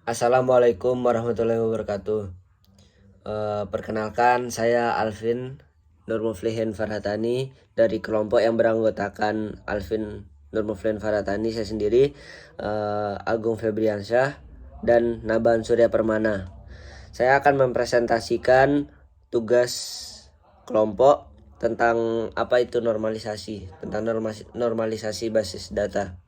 Assalamualaikum warahmatullahi wabarakatuh. Perkenalkan, saya Alvin Nurmuflihin Farhatani dari kelompok yang beranggotakan Alvin Nurmuflihin Farhatani, saya sendiri, Agung Febriansyah, dan Naban Surya Permana. Saya akan mempresentasikan tugas kelompok tentang apa itu normalisasi, tentang normalisasi basis data.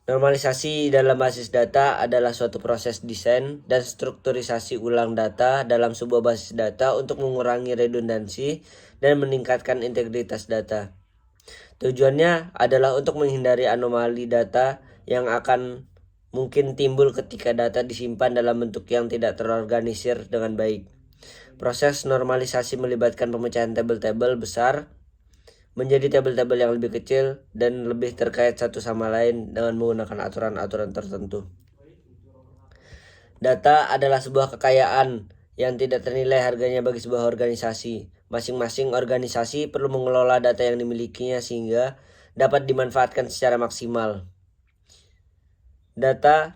Normalisasi dalam basis data adalah suatu proses desain dan strukturisasi ulang data dalam sebuah basis data untuk mengurangi redundansi dan meningkatkan integritas data. Tujuannya adalah untuk menghindari anomali data yang akan mungkin timbul ketika data disimpan dalam bentuk yang tidak terorganisir dengan baik. Proses normalisasi melibatkan pemecahan tabel-tabel besar menjadi tabel-tabel yang lebih kecil dan lebih terkait satu sama lain dengan menggunakan aturan-aturan tertentu. Data adalah sebuah kekayaan yang tidak ternilai harganya bagi sebuah organisasi. Masing-masing organisasi perlu mengelola data yang dimilikinya sehingga dapat dimanfaatkan secara maksimal. Data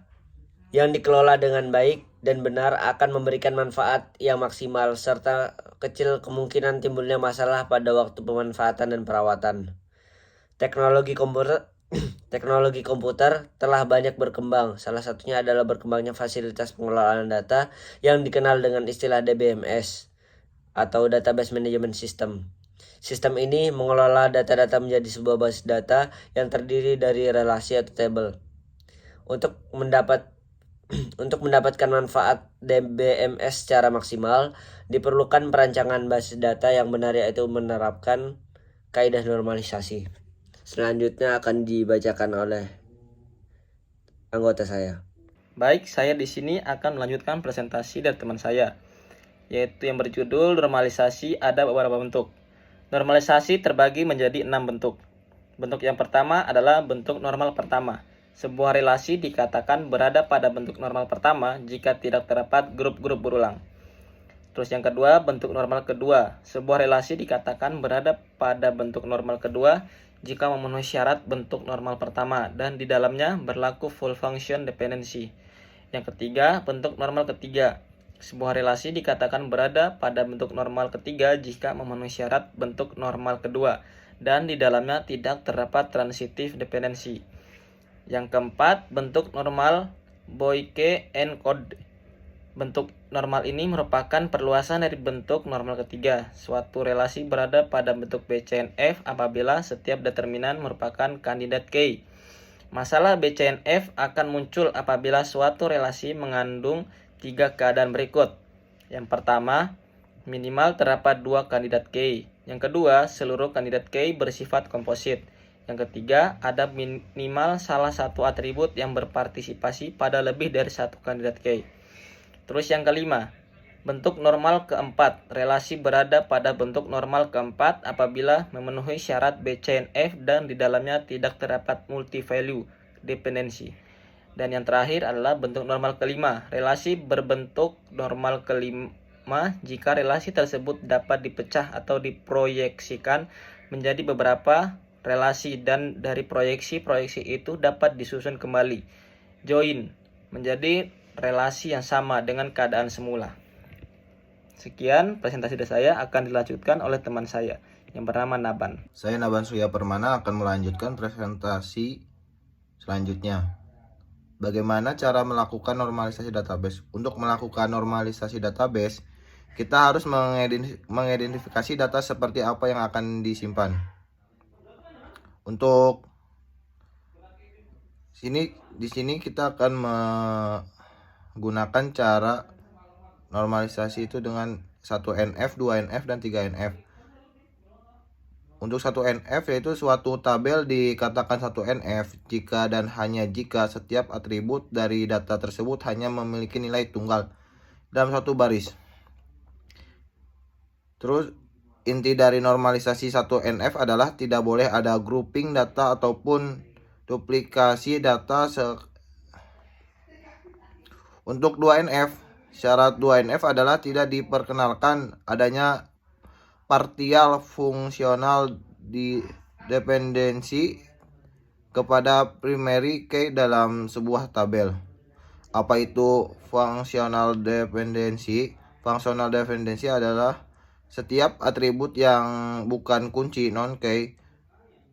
yang dikelola dengan baik dan benar akan memberikan manfaat yang maksimal serta kecil kemungkinan timbulnya masalah pada waktu pemanfaatan dan perawatan. Teknologi komputer telah banyak berkembang. Salah satunya adalah berkembangnya fasilitas pengelolaan data yang dikenal dengan istilah DBMS atau Database Management System. Sistem ini mengelola data-data menjadi sebuah basis data yang terdiri dari relasi atau tabel. Untuk mendapatkan manfaat DBMS secara maksimal, diperlukan perancangan basis data yang benar, yaitu menerapkan kaidah normalisasi. Selanjutnya akan dibacakan oleh anggota saya. Baik, saya di sini akan melanjutkan presentasi dari teman saya, yaitu yang berjudul normalisasi ada beberapa bentuk. Normalisasi terbagi menjadi 6 bentuk. Bentuk yang pertama adalah bentuk normal pertama. Sebuah relasi dikatakan berada pada bentuk normal pertama jika tidak terdapat grup-grup berulang. Terus yang kedua, bentuk normal kedua. Sebuah relasi dikatakan berada pada bentuk normal kedua jika memenuhi syarat bentuk normal pertama dan di dalamnya berlaku full function dependency. Yang ketiga, bentuk normal ketiga. Sebuah relasi dikatakan berada pada bentuk normal ketiga jika memenuhi syarat bentuk normal kedua dan di dalamnya tidak terdapat transitive dependency. Yang keempat, bentuk normal Boyke-Encode. Bentuk normal ini merupakan perluasan dari bentuk normal ketiga. Suatu relasi berada pada bentuk BCNF apabila setiap determinan merupakan kandidat K. Masalah BCNF akan muncul apabila suatu relasi mengandung 3 keadaan berikut. Yang pertama, minimal terdapat 2 kandidat K. Yang kedua, seluruh kandidat K bersifat komposit. Yang ketiga, ada minimal salah satu atribut yang berpartisipasi pada lebih dari satu kandidat K. Terus yang kelima, bentuk normal keempat. Relasi berada pada bentuk normal keempat apabila memenuhi syarat BCNF dan di dalamnya tidak terdapat multi-value dependency. Dan yang terakhir adalah bentuk normal kelima. Relasi berbentuk normal kelima jika relasi tersebut dapat dipecah atau diproyeksikan menjadi beberapa relasi dan dari proyeksi-proyeksi itu dapat disusun kembali. Join menjadi relasi yang sama dengan keadaan semula. Sekian presentasi dari saya, akan dilanjutkan oleh teman saya yang bernama Naban. Saya Naban Surya Permana akan melanjutkan presentasi selanjutnya. Bagaimana cara melakukan normalisasi database? Untuk melakukan normalisasi database, kita harus mengidentifikasi data seperti apa yang akan disimpan. Untuk di sini kita akan menggunakan cara normalisasi itu dengan 1NF, 2NF, dan 3NF. Untuk 1NF yaitu suatu tabel dikatakan 1NF jika dan hanya jika setiap atribut dari data tersebut hanya memiliki nilai tunggal dalam satu baris. Terus inti dari normalisasi 1NF adalah tidak boleh ada grouping data ataupun duplikasi data. Untuk 2NF, syarat 2NF adalah tidak diperkenalkan adanya partial fungsional di dependensi kepada primary key dalam sebuah tabel. Apa itu functional dependency? Functional dependency adalah setiap atribut yang bukan kunci non-key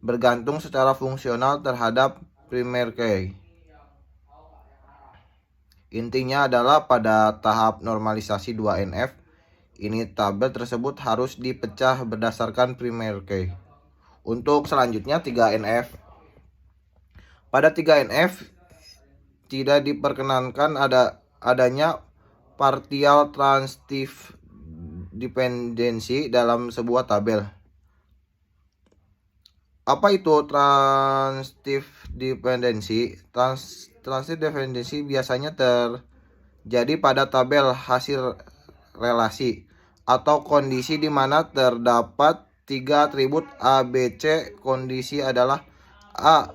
bergantung secara fungsional terhadap primary key. Intinya adalah pada tahap normalisasi 2NF, ini tabel tersebut harus dipecah berdasarkan primary key. Untuk selanjutnya 3NF. Pada 3NF tidak diperkenankan adanya partial transitive dependency dalam sebuah tabel. Apa itu transitive dependency? Transitive dependency biasanya terjadi pada tabel hasil relasi atau kondisi di mana terdapat 3 atribut A, B, C. Kondisi adalah A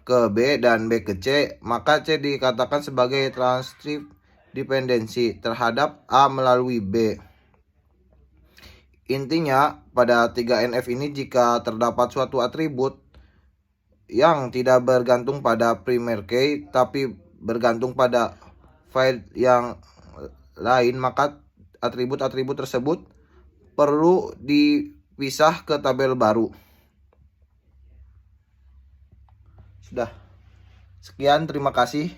ke B dan B ke C, maka C dikatakan sebagai transitive dependency terhadap A melalui B. Intinya pada 3NF ini jika terdapat suatu atribut yang tidak bergantung pada primary key tapi bergantung pada file yang lain, maka atribut-atribut tersebut perlu dipisah ke tabel baru. Sudah. Sekian, terima kasih.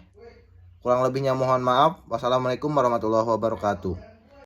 Kurang lebihnya mohon maaf. Wassalamualaikum warahmatullahi wabarakatuh.